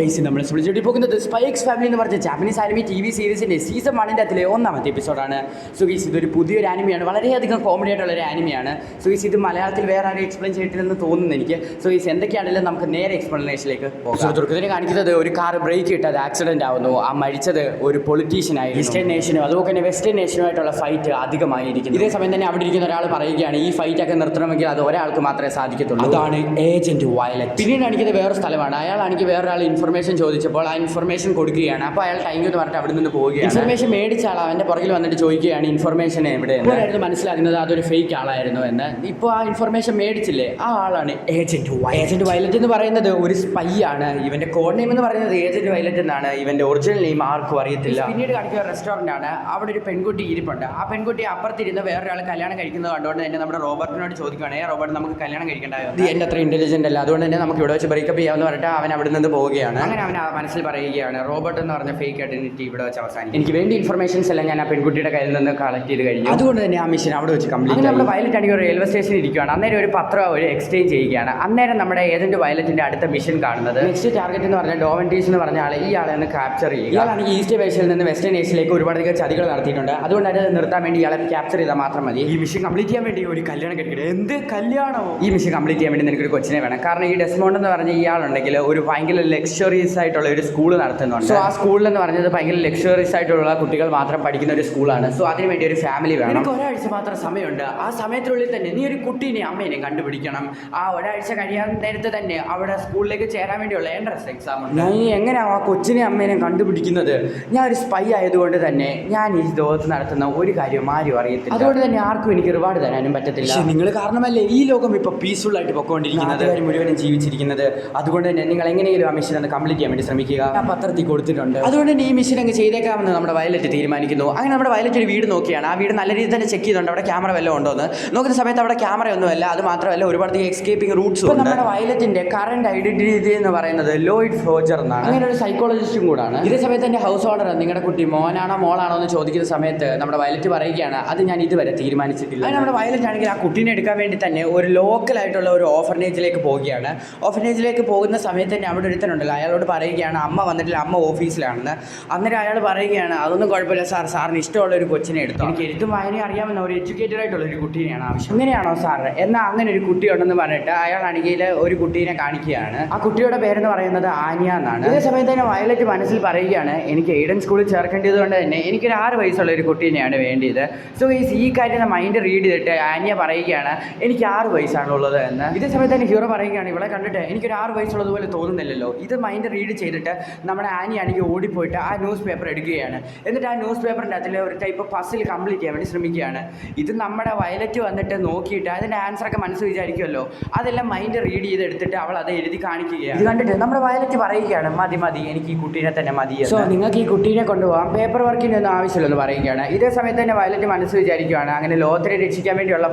Guys നമ്മൾ വിളിച്ചിട്ട് പോകുന്നത് സ്പൈ എക്സ് ഫാമിലി എന്ന് പറഞ്ഞ ജാപ്പനീസ് ആനിമി ടി വി സീരീസിൻ്റെ സീസൺ 1 അതിലെ ഒന്നാമത്തെ എപ്പിസോഡാണ്. സോ ഗൈസ് ഇതൊരു പുതിയൊരു ആനിമിയാണ്, വളരെയധികം കോമഡി ആയിട്ടുള്ളൊരു ആനിമിയാണ്. സോ ഗൈസ് ഇത് മലയാളത്തിൽ വേറെ ആരും എക്സ്പ്ലെയിൻ ചെയ്തിട്ടില്ലെന്ന് തോന്നുന്നു എനിക്ക്. സോ ഗൈസ് എന്തൊക്കെയാണെങ്കിലും നമുക്ക് നേരെ എക്സ്പ്ലനേഷനിലേക്ക് പോകാം. തുടക്കത്തിന് കാണിക്കുന്നത് ഒരു കാർ ബ്രേക്ക് ഇട്ട് അത് ആക്സിഡന്റ് ആവുന്നു. ആ മരിച്ചത് ഒരു പൊളിറ്റീഷ്യനായി. ഈസ്റ്റേൺ നേഷനും അതുപോലെ തന്നെ വെസ്റ്റേൺ നേഷനുമായിട്ടുള്ള ഫൈറ്റ് അധികമായിരിക്കും. ഇതേ സമയം തന്നെ അവിടെ ഇരിക്കുന്ന ഒരാൾ പറയുകയാണ് ഈ ഫൈറ്റ് ഒക്കെ നിർത്തണമെങ്കിൽ അത് ഒരാൾക്ക് മാത്രമേ സാധിക്കത്തുള്ളൂ. അതാണ് ഏജന്റ് വയലറ്റ്. പിന്നീട് കാണിക്കുന്നത് വേറെ സ്ഥലമാണ്. അയാളാണെങ്കിൽ വേറൊരാൾ ഇൻഫർമേഷൻ ചോദിച്ചപ്പോൾ ആ ഇൻഫർമേഷൻ കൊടുക്കുകയാണ്. അപ്പോൾ അയാൾ ടൈം എന്ന് പറഞ്ഞിട്ട് അവിടെ നിന്ന് പോവുകയാണ്. ഇൻഫർമേഷൻ മേടിച്ച ആൾ അവൻ്റെ പുറകിൽ വന്നിട്ട് ചോദിക്കുകയാണ് ഇൻഫർമേഷൻ എവിടെയായിരുന്നു മനസ്സിലാക്കുന്നത് അതൊരു ഫേക്ക് ആളായിരുന്നു എന്ന്. ഇപ്പോൾ ആ ഇൻഫർമേഷൻ മേടിച്ചില്ലേ ആ ആളാണ് ഏജന്റ് വയലറ്റ്. ഏജന്റ് വയലറ്റ് എന്ന് പറയുന്നത് ഒരു സ്പൈ ആണ്. ഇവന്റെ കോഡ് നെയിം എന്ന് പറയുന്നത് ഏജന്റ് വയലറ്റ് എന്നാണ്. ഇവന്റെ ഒറിജിനൽ നെയിം ആർക്കും അറിയത്തില്ല. പിന്നീട് കാണിക്കുന്ന റെസ്റ്റോറന്റ് ആണ്. അവിടെ ഒരു പെൺകുട്ടി ഇരിപ്പുണ്ട്. ആ പെൺകുട്ടി അപ്പുറത്തിരുന്ന് വേറൊരാൾ കല്യാണം കഴിക്കുന്നത് കണ്ടുകൊണ്ട് തന്നെ നമ്മുടെ റോബർട്ടിനോട് ചോദിക്കുകയാണ് റോബർട്ട് നമുക്ക് കല്യാണം കഴിക്കണ്ടായോ, ഇത് എൻ്റെ അത്ര ഇന്റലിജന്റ് അല്ല, അതുകൊണ്ട് തന്നെ നമുക്ക് ഇവിടെ വെച്ച് ബ്രേക്കപ്പ് ചെയ്യാമെന്ന് പറഞ്ഞിട്ട് അവൻ അവിടെ നിന്ന് പോവുകയാണ്. അങ്ങനെ അവൻ മനസ്സിൽ പറയുകയാണ് റോബർട്ട് എന്ന് പറഞ്ഞ ഫേക്ക് ഐഡന്റിറ്റി ഇവിടെ വെച്ച് അവസാനിക്കും. എനിക്ക് വേണ്ടി ഇൻഫർമേഷൻസ് എല്ലാം ഞാൻ ആ പെൺകുട്ടിയുടെ കയ്യിൽ നിന്ന് കളക്ട് ചെയ്ത് കഴിഞ്ഞു. അതുകൊണ്ട് തന്നെ ആ മിഷൻ അവിടെ വെച്ച് കംപ്ലീറ്റ്. നമ്മുടെ വയലറ്റ് ആണെങ്കിൽ ഒരു റെയിൽവേ സ്റ്റേഷനിൽ ഇരിക്കുകയാണ്. അന്നേരം ഒരു പത്രം ഒരു എക്സ്ചേഞ്ച് ചെയ്യുകയാണ്. അന്നേരം നമ്മുടെ ഏജന്റ് വയലറ്റിന്റെ അടുത്ത മിഷൻ കാണുന്നത് നെക്സ്റ്റ് ടാർഗറ്റ് എന്ന് പറഞ്ഞാൽ ഡോവൻറ്റീസ് എന്ന് പറഞ്ഞ ആളെ ഈ ആളെ ഒന്ന് ക്യാപ്ചർ ചെയ്യുക. ഇയാളാണെങ്കിൽ ഈസ്റ്റ് ഏഷ്യയിൽ നിന്ന് വെസ്റ്റേൺ ഏഷ്യയിലേക്ക് ഒരുപാടധികം ചതികൾ നടത്തിയിട്ടുണ്ട്. അതുകൊണ്ട് അത് നിർത്താൻ വേണ്ടി ഇയാളെ ക്യാപ്ചർ ചെയ്താൽ മാത്രം മതി. ഈ മിഷൻ കംപ്ലീറ്റ് ചെയ്യാൻ വേണ്ടി ഒരു കല്യാണം കഴിക്കട്ടെ. എന്ത് കല്യാണമോ? ഈ മിഷൻ കംപ്ലീറ്റ് ചെയ്യാൻ വേണ്ടി നിനക്കൊരു കൊച്ചിനെ വേണം. കാരണം ഈ ഡെസ്മോണ്ട് എന്ന് പറഞ്ഞ ഇയാളുണ്ടെങ്കിൽ ഒരു ഭയങ്കര ലക്ഷറീസ് ആയിട്ടുള്ള ഒരു സ്കൂൾ നടത്തുന്നുണ്ട്. സോ ആ സ്കൂളിൽ എന്ന് പറഞ്ഞത് ഭയങ്കര ലക്ഷറീസ് ആയിട്ടുള്ള കുട്ടികൾ മാത്രം പഠിക്കുന്ന ഒരു സ്കൂളാണ്. സോ അതിന് വേണ്ടി ഒരു ഫാമിലി വേണം. എനിക്ക് ഒരാഴ്ച മാത്രം സമയമുണ്ട്. ആ സമയത്തിനുള്ളിൽ തന്നെ നീ ഒരു കുട്ടീനെ അമ്മേനെ കണ്ടുപിടിക്കണം. ആ ഒരാഴ്ച കഴിയാൻ നേരത്തെ തന്നെ അവിടെ സ്കൂളിലേക്ക് ചേരാൻ വേണ്ടിയുള്ള എൻട്രൻസ് എക്സാം ഉണ്ട്. ഞാൻ എങ്ങനെയാണ് ആ കൊച്ചിനെ അമ്മേനെ കണ്ടുപിടിക്കുന്നത്? ഞാൻ ഒരു സ്പൈ ആയതുകൊണ്ട് തന്നെ ഞാൻ ഈ ലോകത്ത് നടത്തുന്ന ഒരു കാര്യം ആരും അറിയത്തില്ല. അതുകൊണ്ട് തന്നെ ആർക്കും എനിക്ക് റിവാർഡ് തരാനും പറ്റത്തില്ല. നിങ്ങൾ കാരണമല്ലേ ഈ ലോകം ഇപ്പോൾ പീസ്ഫുൾ ആയിട്ട് പൊക്കോണ്ടിരിക്കുന്നത്, മുഴുവനും ജീവിച്ചിരിക്കുന്നത്. അതുകൊണ്ട് തന്നെ നിങ്ങൾ എങ്ങനെയെങ്കിലും ആ മിഷൻ ഒന്ന് കംപ്ലീറ്റ് ചെയ്യാൻ വേണ്ടി ശ്രമിക്കുക. ആ പത്രത്തിൽ കൊടുത്തിട്ടുണ്ട്. അതുകൊണ്ട് തന്നെ ഈ മിഷൻ അങ്ങ് ചെയ്തേക്കാമെന്ന് നമ്മുടെ വയലറ്റ് തീരുമാനിക്കുന്നു. അങ്ങനെ നമ്മുടെ വയലറ്റ് ഒരു വീട് നോക്കിയാണ്. ആ വീട് നല്ല രീതിയിൽ തന്നെ ചെക്ക് ചെയ്തുകൊണ്ട് അവിടെ ക്യാമറ വല്ലതും ഉണ്ടോ എന്ന് നോക്കുന്ന സമയത്ത് അവിടെ ക്യാമറ ഒന്നുമല്ല. അത് മാത്രമല്ല ഒരുപാട് എസ്കേപ്പിംഗ് റൂട്ട്സ് ഉണ്ട്. നമ്മുടെ വയലറ്റിന്റെ കറന്റ് ഐഡന്റിറ്റി എന്ന് പറയുന്നത് ലോയിഡ് ഫ്ലോജർ എന്നാണ്. അങ്ങനെ ഒരു സൈക്കോളജിസ്റ്റും കൂടാണ്. ഇതേ സമയത്ത് തന്നെ ഹൗസ് ഓണർ നിങ്ങളുടെ കുട്ടി മോനാണോ മോളാണോ എന്ന് ചോദിക്കുന്ന സമയത്ത് നമ്മുടെ വയലറ്റ് പറയുകയാണ് അത് ഞാൻ ഇതുവരെ തീരുമാനിച്ചിട്ടില്ല. അങ്ങനെ നമ്മുടെ വയലറ്റ് ആണെങ്കിൽ ആ കുട്ടീനെ എടുക്കാൻ വേണ്ടി തന്നെ ഒരു ലോക്കലായിട്ടുള്ള ഒരു ഓഫർനേജിലേക്ക് പോവുകയാണ്. ഓഫർനേജിലേക്ക് പോകുന്ന സമയത്ത് തന്നെ അവിടെ ഒരുത്തനുണ്ടല്ലോ അയാളോട് പറയുകയാണ് അമ്മ വന്നിട്ടില്ല, അമ്മ ഓഫീസിലാണെന്ന്. അന്നേരം അയാൾ പറയുകയാണ് അതൊന്നും കുഴപ്പമില്ല സാർ, സാറിന് ഇഷ്ടമുള്ള ഒരു കൊച്ചിനെ എടുത്തു. എനിക്ക് എഴുത്തും വായനയും അറിയാമെന്ന ഒരു എഡ്യൂക്കേറ്റഡ് ആയിട്ടുള്ള ഒരു കുട്ടീനെയാണ് ആവശ്യം. അങ്ങനെയാണോ സാർ? എന്നാൽ അങ്ങനെ ഒരു കുട്ടി ഉണ്ടെന്ന് പറഞ്ഞിട്ട് അയാളാണെങ്കിൽ ഒരു കുട്ടീനെ കാണിക്കുകയാണ്. ആ കുട്ടിയുടെ പേരെന്ന് പറയുന്നത് ആനിയ എന്നാണ്. ഇതേ സമയത്ത് തന്നെ വയലറ്റ് മനസ്സിൽ പറയുകയാണ് എനിക്ക് എയ്ഡൻ സ്കൂളിൽ ചേർക്കേണ്ടത് കൊണ്ട് തന്നെ എനിക്കൊരു 6 വയസ്സുള്ള ഒരു കുട്ടീനെയാണ് വേണ്ടിയത്. സോ ഈ കാര്യം മൈൻഡ് റീഡ് ചെയ്തിട്ട് ആനിയ പറയുകയാണ് എനിക്ക് 6 വയസ്സാണുള്ളത് എന്ന്. ഇതേ സമയത്ത് തന്നെ ഹീറോ പറയുകയാണ് ഇവളെ കണ്ടിട്ട് എനിക്കൊരു 6 വയസ്സുള്ളതുപോലെ തോന്നുന്നില്ലല്ലോ. ഇത് മൈൻഡ് റീഡ് ചെയ്തിട്ട് നമ്മുടെ ആനിയാണെങ്കിൽ ഓടിപ്പോയിട്ട് ആ ന്യൂസ് പേപ്പർ എടുക്കുകയാണ്. എന്നിട്ട് ആ ന്യൂസ് പേപ്പറിൻ്റെ അതിൽ ഒരു ടൈപ്പ് പസിൽ കംപ്ലീറ്റ് ചെയ്യാൻ വേണ്ടി ശ്രമിക്കുകയാണ്. ഇത് നമ്മുടെ വയലറ്റ് വന്നിട്ട് നോക്കിയിട്ട് അതിൻ്റെ ആൻസറൊക്കെ മനസ്സ് വിചാരിക്കുമല്ലോ, അതെല്ലാം മൈൻഡ് റീഡ് ചെയ്തെടുത്തിട്ട് അവൾ അത് എഴുതി കാണിക്കുകയാണ്. ഇത് കണ്ടിട്ട് നമ്മുടെ വയലറ്റ് പറയുകയാണ് മതി മതി എനിക്ക് ഈ കുട്ടീനെ തന്നെ മതി. സോ നിങ്ങൾക്ക് ഈ കുട്ടീനെ കൊണ്ടുപോകാം, പേപ്പർ വർക്കിൻ്റെ ഒന്നും ആവശ്യമില്ലെന്ന് പറയുകയാണ്. ഇതേ സമയത്ത് തന്നെ വയലറ്റ് മനസ്സ് വിചാരിക്കുകയാണ് അങ്ങനെ ലോകത്തിനെ രക്ഷിക്കാൻ വേണ്ടിയുള്ള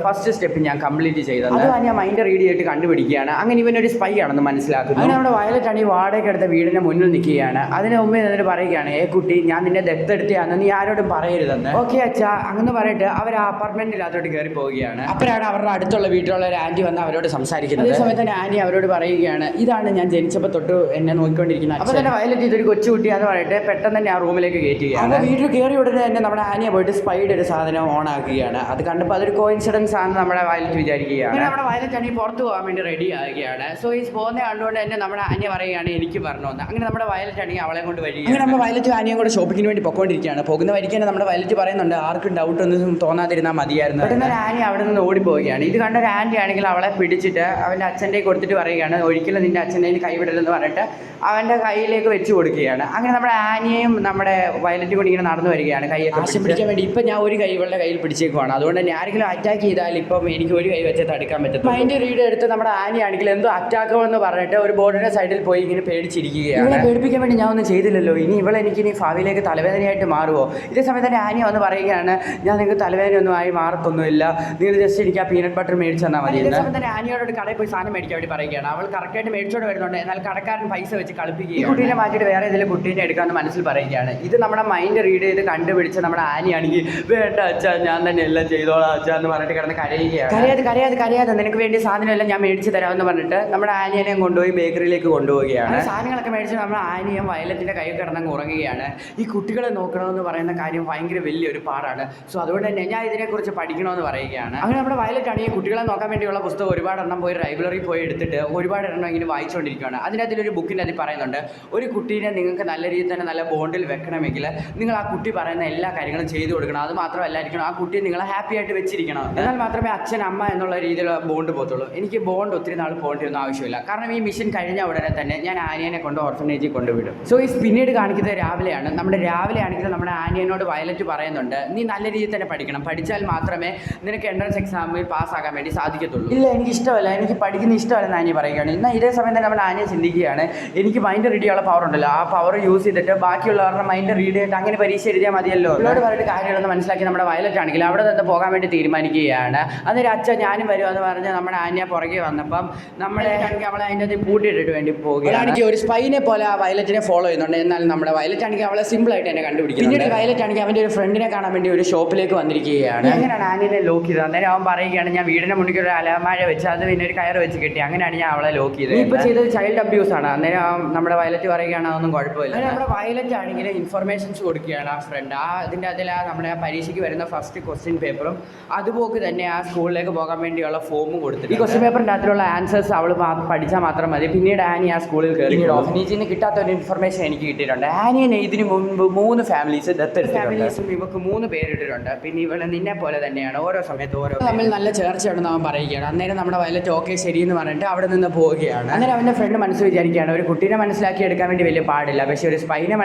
ഫസ്റ്റ് സ്റ്റെപ്പ് ഞാൻ കംപ്ലീറ്റ് ചെയ്തത്. അത് ഞാൻ മൈൻഡ് റീഡ് ചെയ്തിട്ട് കണ്ടുപിടിക്കുകയാണ്. അങ്ങനെ ഇവനൊരു സ്പൈ ആണെന്ന് മനസ്സിലാക്കുന്നു. അങ്ങനെ നമ്മുടെ വയലറ്റ് ആണ് ഈ വാടകയ്ക്ക് എടുത്ത വീടിന് മുന്നിൽ നിൽക്കുകയാണ്. അതിന് മുമ്പേ എന്നിട്ട് പറയുകയാണ് കുട്ടി ഞാൻ നിന്നെ ദത്തെടുത്തയാണെന്ന് നീ ആരോടും പറയരുതെന്ന്. ഓക്കെ അച്ഛാ അങ്ങനെ പറഞ്ഞിട്ട് അവർ ആ അപ്പാർട്ട്മെന്റിൽ അതോട്ട് കയറി പോവുകയാണ്. അപ്പോഴാണ് അവരുടെ അടുത്തുള്ള വീട്ടിലുള്ള ഒരു ആന്റി വന്ന് അവരോട് സംസാരിക്കുന്നത്. അതേ സമയത്ത് തന്നെ ആന്റി അവരോട് പറയുകയാണ് ഇതാണ് ഞാൻ ജനിച്ചപ്പോൾ തൊട്ട് എന്നെ നോക്കിക്കൊണ്ടിരിക്കുന്നത്. അപ്പോൾ തന്നെ വയലറ്റ് ഇതൊരു കൊച്ചുകുട്ടിയാന്ന് പറഞ്ഞിട്ട് പെട്ടെന്ന് തന്നെ ആ റൂമിലേക്ക് കയറ്റുകയാണ്. വീട്ടിൽ കയറി ഉടനെ തന്നെ നമ്മുടെ ആനിയ പോയിട്ട് സ്പൈഡ് ഒരു സാധനം ഓൺ ആക്കുകയാണ്. അത് കണ്ടപ്പോൾ അതൊരു കോയിൻസിഡൻസ് ആണെന്ന് നമ്മുടെ വയലറ്റ് വിചാരിക്കുകയാണ്. അങ്ങനെ നമ്മുടെ വയലറ്റ് ആണെങ്കിൽ പുറത്ത് പോകാൻ വേണ്ടി റെഡി ആകുകയാണ്. സോ ഈ പോകുന്ന കണ്ടുകൊണ്ട് തന്നെ നമ്മുടെ ആനിയ പറയുകയാണ് എനിക്ക് പറഞ്ഞോന്ന്. അങ്ങനെ നമ്മുടെ വയലറ്റ് ആണെങ്കിൽ അവളെ കൊണ്ട് വരിക. അങ്ങനെ നമ്മുടെ വയലറ്റ് ആനിയും കൂടെ ഷോപ്പിങ്ങിന് വേണ്ടി പൊക്കോണ്ടിരിക്കുകയാണ്. പോകുന്ന വരിക്ക് തന്നെ നമ്മുടെ വയലറ്റ് പറയുന്നുണ്ട് ആർക്കും ഡൗട്ട് ഒന്നും തോന്നാതിരുന്നാൽ മതിയായിരുന്നു. പെട്ടെന്ന് ആനി അവിടെ നിന്ന് ഓടിപ്പോവുകയാണ്. ഇത് കണ്ട ഒരു ആൻറ്റി ആണെങ്കിൽ അവളെ പിടിച്ചിട്ട് അവൻ്റെ അച്ഛൻ്റെ കൊടുത്തിട്ട് പറയുകയാണ് ഒരിക്കലും നിൻ്റെ അച്ഛൻ്റെ കൈവിടലെന്ന് പറഞ്ഞിട്ട് അവൻ്റെ കയ്യിലേക്ക് വെച്ച് കൊടുക്കുകയാണ്. അങ്ങനെ നമ്മുടെ ആനിയയും നമ്മുടെ വയലറ്റ് കൂടി ഇങ്ങനെ നടന്നു വരികയാണ് കൈയൊക്കെ പിടിക്കാൻ വേണ്ടി. ഇപ്പം ഞാൻ ഒരു കൈ ഇവളുടെ കയ്യിൽ പിടിച്ചേക്കുവാണ്. അതുകൊണ്ട് തന്നെ ആരെങ്കിലും അറ്റാക്ക് ചെയ്താൽ ഇപ്പം എനിക്ക് ഒരു കൈ വെച്ച് തടുക്കാൻ പറ്റും. മൈൻഡ് റീഡ് എടുത്ത് നമ്മുടെ ആനി ആണെങ്കിൽ എന്തോ അറ്റാക്കുമെന്ന് പറഞ്ഞിട്ട് ഒരു ബോർഡിൻ്റെ സൈഡിൽ പോയി ഇങ്ങനെ പേടിച്ചിരിക്കുകയാണ്. ഇവളെ പേടിപ്പിക്കാൻ വേണ്ടി ഞാൻ ഒന്നും ചെയ്തില്ലല്ലോ, ഇനി എനിക്ക് ഇനി ഭാവിയിലേക്ക് തലവേദനയായിട്ട് മാറുമോ? ഇതേ സമയത്ത് തന്നെ ആനി വന്ന് പറയുകയാണ് ഞാൻ നിങ്ങൾക്ക് തലവേദനയൊന്നും ആയി മാറത്തൊന്നുമില്ല, നിങ്ങൾ ജസ്റ്റ് എനിക്ക് ആ പീനട്ട് ബട്ടർ മേടിച്ച് തന്നാൽ മതി. ഇതേ സമയത്ത് തന്നെ ആനിയോട് കടയിൽ പോയി സാധനം മേടിക്കാൻ വേണ്ടി പറയുകയാണ്. അവൾ കറക്റ്റായിട്ട് മേടിച്ചോണ്ട് വരുന്നുണ്ട്. എന്നാൽ കടക്കാരൻ പൈസ വെച്ച് കളിപ്പിക്കുകയാണ്. ഈ കുട്ടീനെ മാറ്റിയിട്ട് വേറെ ഏതെങ്കിലും കുട്ടീനെ എടുക്കാമെന്ന് മനസ്സിൽ പറയുകയാണ്. ഇത് നമ്മുടെ മൈൻഡ് റീഡ് ചെയ്ത് കണ്ടുപിടിച്ച് നമ്മുടെ ആനിയാണെങ്കിൽ വേണ്ട അച്ഛാ ഞാൻ തന്നെ എല്ലാം ചെയ്തോളാം അച്ഛാ എന്ന് പറഞ്ഞിട്ട് കിടന്ന് കരയുകയാണ്. കരയാതെ നിനക്ക് വേണ്ടി സാധനം എല്ലാം ഞാൻ മേടിച്ച് തരാമെന്ന് പറഞ്ഞിട്ട് നമ്മുടെ ആനിയനെയും കൊണ്ടുപോയി ബേക്കറിയിലേക്ക് കൊണ്ടുപോവുകയാണ്. സാധനങ്ങളൊക്കെ മേടിച്ച് നമ്മൾ ആനിയും വയലറ്റിൻ്റെ കൈ കിടന്നങ്ങ് ഉറങ്ങുകയാണ്. ഈ കുട്ടികളെ നോക്കണമെന്ന് പറയുന്ന കാര്യം ഭയങ്കര വലിയൊരു പാടാണ്. സോ അതുകൊണ്ട് തന്നെ ഞാൻ ഇതിനെക്കുറിച്ച് പഠിക്കണമെന്ന് പറയുകയാണ്. അങ്ങനെ നമ്മുടെ വയലറ്റാണ് ഈ കുട്ടികളെ നോക്കാൻ വേണ്ടിയുള്ള പുസ്തകം ഒരുപാട് എണ്ണം പോയി ലൈബ്രറി പോയി എടുത്തിട്ട് ഒരുപാട് എണ്ണം ഇങ്ങനെ വായിച്ചുകൊണ്ടിരിക്കുകയാണ്. അതിനകത്തൊരു ബുക്കിൻ്റെ അതിൽ പറയുന്നുണ്ട്, ഒരു കുട്ടീനെ നിങ്ങൾക്ക് നല്ല രീതിയിൽ തന്നെ നല്ല ബോണ്ടിൽ വെക്കണമെങ്കിൽ നിങ്ങൾ ആ കുട്ടി പറയുന്ന എല്ലാ കാര്യങ്ങളും ചെയ്തു കൊടുക്കണം. അത് മാത്രമല്ലായിരിക്കണം ആ കുട്ടി നിങ്ങളെ ഹാപ്പി ആയിട്ട് വെച്ചിരിക്കണം. എന്നാൽ മാത്രമേ അച്ഛൻ അമ്മ എന്നുള്ള രീതിയിലുള്ള ബോണ്ട് പോകത്തുള്ളൂ. എനിക്ക് ബോണ്ട് ഒത്തിരി നാൾ പോകേണ്ടിയൊന്നും ആവശ്യമില്ല. കാരണം ഈ മിഷൻ കഴിഞ്ഞ ഉടനെ തന്നെ ഞാൻ ആനിയനെ കൊണ്ട് ഓർഫനേജിൽ കൊണ്ടുവിടും. സോ ഈ പിന്നീട് കാണിക്കുന്നത് രാവിലെയാണ്. രാവിലെ ആണെങ്കിൽ നമ്മുടെ ആനിയനോട് വയലറ്റ് പറയുന്നുണ്ട്, നീ നല്ല രീതിയിൽ തന്നെ പഠിക്കണം, പഠിച്ചാൽ മാത്രമേ നിനക്ക് എൻട്രൻസ് എക്സാമിൽ പാസ്സാക്കാൻ വേണ്ടി സാധിക്കത്തുള്ളൂ. ഇല്ല, എനിക്ക് ഇഷ്ടമല്ല, എനിക്ക് പഠിക്കുന്ന ഇഷ്ടമല്ലെന്ന് ആനിയ പറയുകയാണ്. എന്നാൽ ഇതേ സമയം തന്നെ നമ്മുടെ ആനിയ ചിന്തിക്കുകയാണ്, എനിക്ക് മൈൻഡ് റീഡ് ചെയ്യാനുള്ള പവർ ഉണ്ടല്ലോ, ആ പവർ യൂസ് ചെയ്തിട്ട് ബാക്കിയുള്ളവരുടെ മൈൻഡ് റീഡ് ചെയ്തിട്ട് അങ്ങനെ പരീക്ഷ എഴുതിയാൽ മതിയല്ലോ. ഇവരോട് പറഞ്ഞിട്ട് കാര്യങ്ങളൊന്ന് മനസ്സിലാക്കി നമ്മുടെ വയലറ്റ് ആണെങ്കിൽ അവിടെ നിന്ന് പോകാൻ വേണ്ടി തീരുമാനിക്കുകയാണ്. അന്നേരം അച്ഛൻ ഞാനും വരുമെന്ന് പറഞ്ഞ് നമ്മുടെ ആനിയ പുറകെ വന്നപ്പം നമ്മളെ ആണെങ്കിൽ അവളെ അതിൻ്റെ അത് പൂട്ടിയിട്ടിട്ട് വേണ്ടി പോകുകയാണ്. ഒരു സ്പൈനെ പോലെ ആ വയലറ്റിനെ ഫോളോ ചെയ്യുന്നുണ്ട്. എന്നാൽ നമ്മുടെ വയലറ്റ് ആണെങ്കിൽ അവളെ സിമ്പിളായിട്ട് തന്നെ കണ്ടുപിടിക്കും. പിന്നീട് വയലറ്റ് ആണെങ്കിൽ അവൻ്റെ ഒരു ഫ്രണ്ടിനെ കാണാൻ വേണ്ടി ഒരു ഷോപ്പിലേക്ക് വന്നിരിക്കുകയാണ്. അങ്ങനെയാണ് ആനിയനെ ലോക്ക് ചെയ്തത്. അന്നേരം അവൻ പറയുകയാണ്, ഞാൻ വീടിൻ്റെ മുന്നിൽ ഒരു അലമാര വെച്ച് അത് പിന്നെ ഒരു കയറ് വെച്ച് കെട്ടി, അങ്ങനെയാണ് ഞാൻ അവളെ ലോക്ക് ചെയ്തത്. ഇപ്പോൾ ചെയ്തത് ചൈൽഡ് അബ്യൂസ് ആണ്. അന്നേരം നമ്മുടെ വയലറ്റ് പറയുകയാണ്, അതൊന്നും കുഴപ്പമില്ല. നമ്മുടെ വയലറ്റ് ആണെങ്കിൽ ഇൻഫർമേഷൻസ് കൊടുക്കുകയാണ് ആ ഫ്രണ്ട്. അതിൻ്റെ അതിൽ നമ്മുടെ പരീക്ഷയ്ക്ക് വരുന്ന ഫസ്റ്റ് ക്വസ്റ്റ്യൻ പേപ്പറും അതുപോലെ തന്നെ ആ സ്കൂളിലേക്ക് പോകാൻ വേണ്ടിയുള്ള ഫോമും കൊടുത്തിട്ട് ഈ ക്വസ്റ്റ്യൻ പേപ്പറിൻ്റെ അതിലുള്ള ആൻസേഴ്സ് അവൾ പഠിച്ചാൽ മാത്രം മതി. പിന്നീട് ആനി ആ സ്കൂളിൽ കയറി. ഓഫനേജിൽ നിന്ന് കിട്ടാത്ത ഒരു ഇൻഫർമേഷൻ എനിക്ക് കിട്ടിയിട്ടുണ്ട്. ആനിയനെ ഇതിന് മുമ്പ് 3 ഫാമിലീസ് ദത്തെടുത്ത ഫാമിലീസും ഇവർക്ക് 3 പേരിട്ടിട്ടുണ്ട്. പിന്നെ ഇവളെ നിന്നെ പോലെ തന്നെയാണ് ഓരോ സമയത്ത് ഓരോ തമ്മിൽ നല്ല ചേർച്ചയുണ്ടെന്ന് അവൻ പറയുകയാണ്. അന്നേരം നമ്മുടെ വയലറ്റ് ഓക്കെ ശരി എന്ന് പറഞ്ഞിട്ട് അവിടെ നിന്ന് പോവുകയാണ്. അന്നേരം അവൻ്റെ ഫ്രണ്ട് മനസ്സ് വിചാരിക്കുകയാണ്, ഒരു കുട്ടീനെ മനസ്സിലാക്കി എടുക്കാൻ വേണ്ടി വലിയ പാടില്ല, പക്ഷേ ഒരു സ്പൈനെ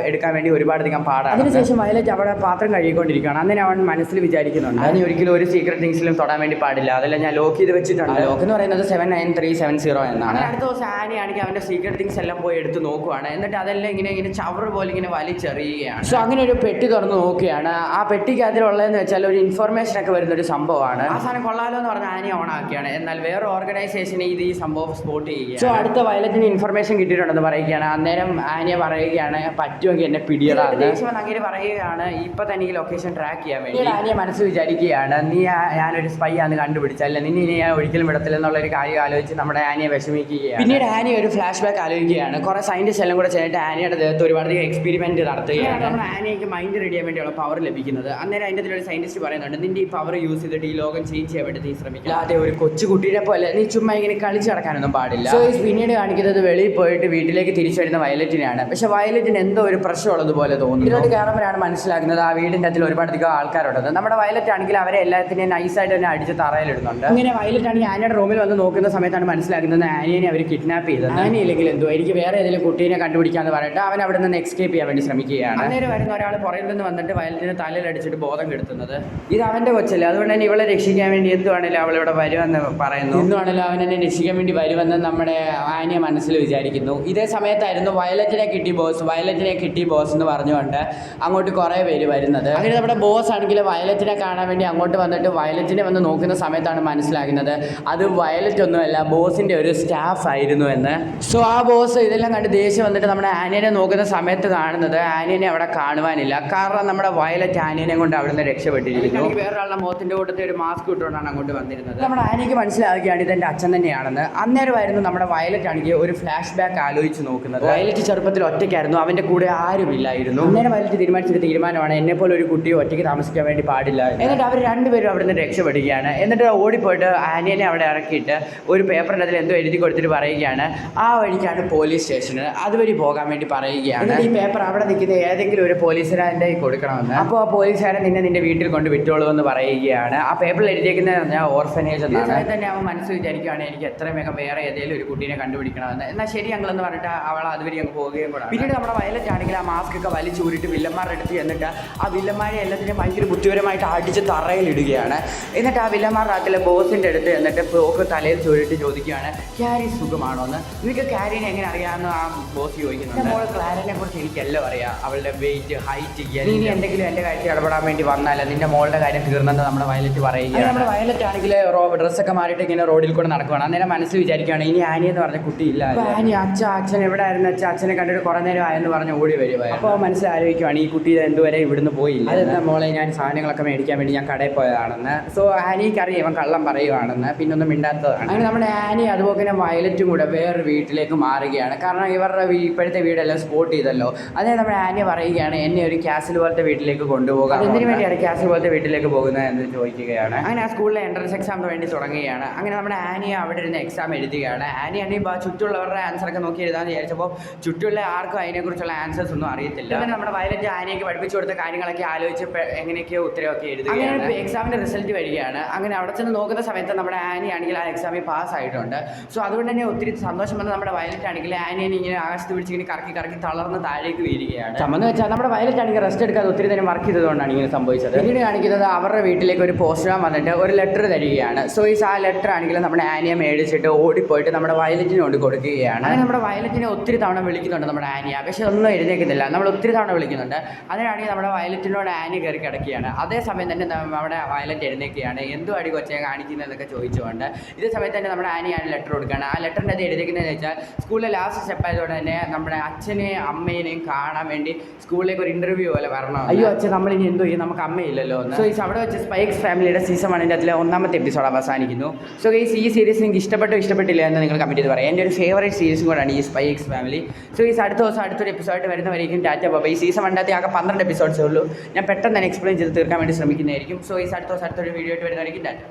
എടുക്കാൻ വേണ്ടി ഒരുപാടധികം പാടാണ്. അതിനുശേഷം വയലറ്റ് അവിടെ പാത്രം കഴുകിക്കൊണ്ടിരിക്കുകയാണ്. അന്നേരം അവൻ മനസ്സിൽ വിചാരിക്കുന്നുണ്ട്, അതിന് ഒരിക്കലും ഒരു സീക്രട്ട് തിങ്സിലും തൊടാൻ വേണ്ടി പാടില്ല, അതെല്ലാം ഞാൻ ലോക്ക് ചെയ്ത് വെച്ചിട്ടുണ്ട്. ലോക്ക് എന്ന് പറയുന്നത് 79370 എന്നാണ്. അടുത്ത ദിവസം ആനി ആണെങ്കിൽ അവൻ്റെ സീക്രട്ട് തിങ്സ് എല്ലാം പോയി എടുത്ത് നോക്കുവാണ്. എന്നിട്ട് അതെല്ലാം ഇങ്ങനെ ചവറ് പോലെ ഇങ്ങനെ വലിച്ചെറിയുകയാണ്. സോ അങ്ങനെ ഒരു പെട്ടി തുറന്ന് നോക്കുകയാണ്. ആ പെട്ടിക്ക് അതിലുള്ളതെന്ന് വെച്ചാൽ ഒരു ഇൻഫർമേഷൻ ഒക്കെ വരുന്നൊരു സംഭവമാണ്. ആ സാധനം കൊള്ളാലോ എന്ന് പറഞ്ഞാൽ ആനി ഓൺ ആക്കിയാണ്. എന്നാൽ വേറെ ഓർഗനൈസേഷനെ ഈ സംഭവം സ്പോട്ട് ചെയ്യുക. സോ അടുത്ത വയലറ്റിന് ഇൻഫർമേഷൻ കിട്ടിയിട്ടുണ്ടെന്ന് പറയുകയാണ്. അന്നേരം ആനിയ പറയുകയാണ്, പറ്റുമെങ്കിൽ എന്നെ പിടിയടാണ്. ദേഷ്യം അങ്ങനെ പറയുകയാണ്, ഇപ്പൊ തന്നെ ഈ ലൊക്കേഷൻ ട്രാക്ക് ചെയ്യാൻ വേണ്ടി. ആനിയ മനസ്സ് വിചാരിക്കുകയാണ്, നീ ഞാനൊരു സ്പൈ ആണെന്ന് കണ്ടുപിടിച്ചല്ല, നിന്നെ ഞാൻ ഒരിക്കലും വിടത്തില്ല എന്നുള്ളൊരു കാര്യം ആലോചിച്ച് നമ്മുടെ ആനിയെ വിഷമിക്കുകയാണ്. പിന്നീട് ആനി ഒരു ഫ്ലാഷ് ബാക്ക് ആലോചിക്കുകയാണ്. കുറെ സയന്റിസ്റ്റ് എല്ലാം കൂടെ ചെയ്തിട്ട് ആനിയുടെ ദേഹത്ത് ഒരുപാട് എക്സ്പെരിമെന്റ് നടത്തുകയാണ്. നമ്മുടെ ആനിക്ക് മൈൻഡ് റെഡി ചെയ്യാൻ വേണ്ടിയുള്ള പവർ ലഭിക്കുന്നത്. അന്നേരം അതിൻ്റെ ഒരു സയന്റിസ്റ്റ് പറയുന്നുണ്ട്, നിന്റെ ഈ പവർ യൂസ് ചെയ്തിട്ട് ഈ ലോകം ചേഞ്ച് ചെയ്യാൻ വേണ്ടി നീ ശ്രമിക്കില്ല, അതെ ഒരു കൊച്ചുകുട്ടീനെ പോലെ നീ ചുമ്മാ ഇങ്ങനെ കളിച്ച് നടക്കാനൊന്നും പാടില്ല. സോ പിന്നീട് കാണിക്കുന്നത് വെളിയിൽ പോയിട്ട് വീട്ടിലേക്ക് തിരിച്ചു വരുന്ന വയലറ്റിനെയാണ്. പക്ഷെ വയലറ്റിന് എന്തോ ഒരു പ്രശ്നമുള്ളതുപോലെ തോന്നുന്നു. ഇതിലോട്ട് കയറുമ്പോഴാണ് മനസ്സിലാക്കുന്നത് ആ വീടിൻ്റെ അതിൽ ഒരുപാടധികം ആൾക്കാരുള്ളത്. നമ്മുടെ വയലറ്റ് ആണെങ്കിൽ അവരെ എല്ലാത്തിനെയും നൈസായിട്ട് തന്നെ അടിച്ച് തറയിലിടുന്നുണ്ട്. അങ്ങനെ വയലറ്റ് ആണെങ്കിൽ ആനിയുടെ റൂമിൽ വന്ന് നോക്കുന്ന സമയത്താണ് മനസ്സിലാക്കുന്നത് ആനിയെ അവർ കിഡ്നാപ്പ് ചെയ്തത്. ആനി ഇല്ലെങ്കിൽ എന്തോ എനിക്ക് വേറെ ഏതെങ്കിലും കുട്ടീനെ കണ്ടുപിടിക്കാന്ന് പറഞ്ഞിട്ട് അവൻ അവിടെ നിന്ന് എസ്കേപ്പ് ചെയ്യാൻ വേണ്ടി ശ്രമിക്കുകയാണ്. അന്നേരം വരുന്ന ഒരാൾ പുറകിൽ നിന്ന് വന്നിട്ട് വയലറ്റിന് തലയിൽ അടിച്ചിട്ട് ബോധം കെടുത്തുന്നത്. ഇത് അവൻ്റെ കൊച്ചല്ലേ, അതുകൊണ്ട് തന്നെ ഇവളെ രക്ഷിക്കാൻ വേണ്ടി എന്തുവാണേലും അവളിവിടെ വരുമെന്ന് പറയുന്നു. എന്തുവാണേലും അവൻ എന്നെ രക്ഷിക്കാൻ വേണ്ടി വരുമെന്ന് നമ്മുടെ ആനിയ മനസ്സിൽ വിചാരിക്കുന്നു. ഇതേ സമയത്തായിരുന്നു വയലറ്റിനെ കിട്ടി ബോസ് എന്ന് പറഞ്ഞുകൊണ്ട് അങ്ങോട്ട് കുറേ പേര് വരുന്നത്. അങ്ങനെ നമ്മുടെ ബോസ് ആണെങ്കിൽ വയലറ്റിനെ കാണാൻ വേണ്ടി അങ്ങോട്ട് വന്നിട്ട് വയലറ്റിനെ വന്ന് നോക്കുന്ന സമയത്താണ് മനസ്സിലാകുന്നത് അത് വയലറ്റ് ഒന്നുമല്ല, ബോസിൻ്റെ ഒരു സ്റ്റാഫ് ആയിരുന്നു എന്ന്. സോ ആ ബോസ് ഇതെല്ലാം കണ്ട് ദേഷ്യം വന്നിട്ട് നമ്മുടെ ആനിയനെ നോക്കുന്ന സമയത്ത് കാണുന്നത് ആനിയനെ അവിടെ കാണുവാനില്ല. കാരണം നമ്മുടെ വയലറ്റ് ആനിയനെ കൊണ്ട് അവിടെ നിന്ന് രക്ഷപ്പെട്ടിരിക്കുന്നു. വേറൊരാളുടെ മുഖത്തിൻ്റെ കൂട്ടത്തിൽ ഒരു മാസ്ക് ഇട്ടുകൊണ്ടാണ് അങ്ങോട്ട് വന്നിരുന്നത്. നമ്മുടെ ആനിയക്ക് മനസ്സിലാവുകയാണ് ഇതെൻ്റെ അച്ഛൻ തന്നെയാണെന്ന്. അന്നേരമായിരുന്നു നമ്മുടെ വയലറ്റ് ആണെങ്കിൽ ഒരു ഫ്ലാഷ് ബാക്ക് ആലോചിച്ച് നോക്കുന്നത്. വയലറ്റ് ചെറുപ്പത്തിൽ ഒറ്റയ്ക്കായിരുന്നു, അവൻ്റെ കൂടെ ആരുമില്ലായിരുന്നു. അന്നേരം വയലറ്റ് തീരുമാനിച്ചൊരു തീരുമാനമാണ്, എന്നെപ്പോലെ ഒരു കുട്ടിയെ ഒറ്റയ്ക്ക് താമസിക്കാൻ വേണ്ടി പാടില്ല. എന്നിട്ട് അവർ രണ്ടുപേരും അവിടെ നിന്ന് രക്ഷപ്പെടുകയാണ്. എന്നിട്ട് ഓടിപ്പോയിട്ട് ആനിയനെ അവിടെ ഇറക്കിയിട്ട് ഒരു പേപ്പറിൻ്റെ അതിൽ എന്തോ എഴുതി കൊടുത്തിട്ട് പറയുകയാണ്, ആ വഴിക്കാണ് പോലീസ് സ്റ്റേഷന്, അതുവഴി പോകാൻ വേണ്ടി പറയുകയാണ്. ഈ പേപ്പർ അവിടെ നിൽക്കുന്ന ഏതെങ്കിലും ഒരു പോലീസുകാരൻ്റെ കൊടുക്കണമെന്ന്. അപ്പോൾ ആ പോലീസുകാരൻ നിന്റെ വീട്ടിൽ കൊണ്ട് വിട്ടോളൂ എന്ന് പറയുകയാണ്. ആ പേപ്പറിൽ എഴുതിയിരിക്കുന്നത് ഓർഫനേജ് എന്നാണ്. തന്നെ അവൻ മനസ്സ് വിചാരിക്കുകയാണ്, എനിക്ക് എത്രയും വേഗം വേറെ ഏതെങ്കിലും ഒരു കുട്ടീനെ കണ്ടുപിടിക്കണമെന്ന്. എന്നാൽ ശരി ഞങ്ങളെന്ന് പറഞ്ഞിട്ട് അവൾ അതുവഴി അങ്ങ് പോവുകയും കൂടെ. പിന്നീട് നമ്മുടെ വയലറ്റ് ആണെങ്കിൽ ആ മാസ്ക് ഒക്കെ വലിച്ചൂരിട്ട് വില്ലന്മാരുടെ അടുത്ത് എന്നിട്ട് ആ വില്ലന്മാരെ എല്ലാത്തിനും ഭയങ്കര ബുദ്ധിപരമായിട്ട് അടിച്ച് തറയിലിടുകയാണ്. എന്നിട്ട് ആ വില്ലന്മാരുടെ ആക്കിലെ ബോസിൻ്റെ അടുത്ത് എന്നിട്ട് പോക്ക് തലയിൽ ചൂരിട്ട് ചോദിക്കുകയാണ്, ക്യാരി സുഖമാണോ എന്ന്. നിനക്ക് ക്യാരിനെ എങ്ങനെ അറിയാമെന്ന് ആ ബോസ് ചോദിക്കുന്നുണ്ട്. മോൾ ക്ലാരിനെ കുറിച്ച് എനിക്കെല്ലാം അറിയാം, അവളുടെ വെയിറ്റ്, ഹൈറ്റ്, ഇനി എന്തെങ്കിലും എൻ്റെ കാര്യത്തിൽ ഇടപെടാൻ വേണ്ടി വന്നാൽ നിന്റെ മോളുടെ കാര്യം തീർന്നെന്ന് നമ്മുടെ വയലറ്റ് പറയുകയാണ്. നമ്മുടെ വയലറ്റ് ആണെങ്കിൽ ഡ്രസ്സൊക്കെ മാറിയിട്ട് ഇങ്ങനെ റോഡിൽ കൂടെ നടക്കുകയാണ്. അന്നേരം മനസ്സിൽ വിചാരിക്കുകയാണ്, ഇനി ആനി എന്ന് പറഞ്ഞ കുട്ടിയില്ല. ആനി അച്ഛൻ എവിടെ ആയിരുന്നു, അച്ഛനെ കണ്ടിട്ട് കുറേ നേരം ആയെന്ന് പറഞ്ഞ് ഓടി വരിക. അപ്പോൾ മനസ്സിലാലോചിക്കുകയാണ് ഈ കുട്ടി എന്തുവരെ ഇവിടുന്ന് പോയില്ല. അതെന്താ മോളെ, ഞാൻ സാധനങ്ങളൊക്കെ മേടിക്കാൻ വേണ്ടി ഞാൻ കടയിൽ പോയതാണെന്ന്. സോ ആനിക്കറിയാം ഇവൻ കള്ളം പറയുവാണെന്ന്, പിന്നെ ഒന്നും മിണ്ടാത്തതാണ്. അങ്ങനെ നമ്മുടെ ആനി അതുപോലെ തന്നെ വയലറ്റും കൂടെ വേറൊരു വീട്ടിലേക്ക് വീട്ടിലേക്ക് മാറുകയാണ്. കാരണം ഇവരുടെ ഇപ്പോഴത്തെ വീടെല്ലാം സ്പോട്ട് ചെയ്തല്ലോ. അതേ നമ്മുടെ ആനി പറയുകയാണ് എന്നെ ഒരു കാസിൽ പോലത്തെ വീട്ടിലേക്ക് കൊണ്ടുപോകാം. എന്തിനു വേണ്ടിയാണ് കാസിൽ പോലത്തെ വീട്ടിലേക്ക് പോകുന്നത് എന്ന് ചോദിക്കുകയാണ്. അങ്ങനെ ആ സ്കൂളിലെ എൻട്രൻസ് എക്സാമിന് വേണ്ടി തുടങ്ങുകയാണ്. അങ്ങനെ നമ്മുടെ ആനി അവിടെ ഇരുന്ന് എക്സാം എഴുതുകയാണ്. ആനി ആണെങ്കിൽ ചുറ്റുമുള്ളവരുടെ ആൻസറൊക്കെ നോക്കി എഴുതാമെന്ന് വിചാരിച്ചപ്പോൾ ചുറ്റുമുള്ള ആർക്കും അതിനെക്കുറിച്ചുള്ള ആൻസേഴ്സ് ഒന്നും അറിയത്തില്ല. അങ്ങനെ നമ്മുടെ വയലറ്റ് ആനിയൊക്കെ പഠിപ്പിച്ചു കൊടുത്ത കാര്യങ്ങളൊക്കെ ആലോചിച്ച് എങ്ങനെയൊക്കെയോ ഉത്തരവൊക്കെ എഴുതുകയാണ്. അങ്ങനെ എക്സാമിൻ്റെ റിസൾട്ട് വരികയാണ്. അങ്ങനെ അവിടെ ചെന്ന് നോക്കുന്ന സമയത്ത് നമ്മുടെ ആനി ആണെങ്കിൽ ആ എക്സാമിൽ പാസ്സായിട്ടുണ്ട്. സോ അതുകൊണ്ട് തന്നെ ഒത്തിരി സന്തോഷം വന്ന് നമ്മുടെ വയലറ്റ് ആണെങ്കിൽ ആനിയെ ഇങ്ങനെ ആകാശത്ത് പിടിച്ച് ഇങ്ങനെ കറക്കി കറക്കി തളർന്ന് താഴേക്ക് വീഴുകയാണ്. സംബന്ധം വെച്ചാൽ നമ്മുടെ വയലറ്റ് ആണെങ്കിൽ റെസ്റ്റ് എടുക്കാതെ ഒത്തിരി തന്നെ വർക്ക് ചെയ്തതുകൊണ്ടാണ് ഇങ്ങനെ സംഭവിച്ചത്. പിന്നീട് കാണിക്കുന്നത് അവരുടെ വീട്ടിലേക്ക് ഒരു പോസ്റ്റ്മാൻ വന്നിട്ട് ഒരു ലെറ്റർ തരികയാണ്. സോ ആ ലെറ്റർ ആണെങ്കിൽ നമ്മുടെ ആനിയെ മേടിച്ചിട്ട് ഓടിപ്പോയിട്ട് നമ്മുടെ വയലറ്റിന് കൊണ്ട് കൊടുക്കുകയാണ്. അങ്ങനെ നമ്മുടെ വയലറ്റിനെ ഒത്തിരി തവണ വിളിക്കുന്നുണ്ട് നമ്മുടെ ആനിയ, പക്ഷെ ഒന്നും എഴുന്നേക്കുന്നില്ല. നമ്മൾ ഒത്തിരി തവണ വിളിക്കുന്നുണ്ട്. അതിനാണെങ്കിൽ നമ്മുടെ വയലറ്റിനോട് ആനി കയറി കിടക്കുകയാണ്. അതേസമയം തന്നെ നമ്മുടെ വയലറ്റ് എഴുന്നേക്കുകയാണ്. എന്തോ അടി കൊച്ചയെ കാണിക്കുന്നതെന്നൊക്കെ ചോദിച്ചുകൊണ്ട് ഇതേ സമയത്ത് തന്നെ നമ്മുടെ ആനിയാണ് ലെറ്റർ കൊടുക്കുകയാണ്. ആ ലെറ്ററിൻ്റെ അത് എഴുതിക്കുന്നതെന്ന് വെച്ചാൽ സ്കൂളിലെ ലാസ്റ്റ് സ്റ്റെപ്പ് ആയതുകൊണ്ട് തന്നെ നമ്മുടെ അച്ഛനെയും അമ്മേനെയും കാണാൻ വേണ്ടി സ്കൂളിലേക്ക് ഒരു ഇൻ്റർവ്യൂ പോലെ വരണം. അയ്യോ അച്ഛൻ നമ്മളിനി എന്തോ ചെയ്യും, നമുക്ക് അമ്മയില്ലല്ലോ. സോ അവിടെ വെച്ച് സ്പൈക്സ് ഫാമിലിയുടെ സീസൺ 1 അതിലെ 1ാമത്തെ എപ്പിസോഡ് അവസാനിക്കുന്നു. സോ ഈ സീരീസ് നിങ്ങൾക്ക് ഇഷ്ടപ്പെട്ടില്ല എന്ന് നിങ്ങൾ കമൻറ്റ് ചെയ്ത് പറയാം. എൻ്റെ ഒരു ഫേവറേറ്റ് സീരീസും കൂടാണ് ഈ സ്പൈക്സ് ഫാമിലി. സോ അടുത്ത ദിവസം അടുത്തൊരു എപ്പിസോഡ് വരുന്നവരേക്കും ടാറ്റ ബൈ. ഈ സീസൺ 1 ആകെ 12 എപ്പിസോഡ്സേ ഉള്ളൂ. ഞാൻ പെട്ടെന്ന് തന്നെ എക്സ്പ്ലെയിൻ ചെയ്ത് തീർക്കാൻ വേണ്ടി ശ്രമിക്കുന്നതായിരിക്കും. സോ അടുത്ത ദിവസം അടുത്തൊരു വീഡിയോ ആയിട്ട് വരുന്നവരേക്കും ടാറ്റ.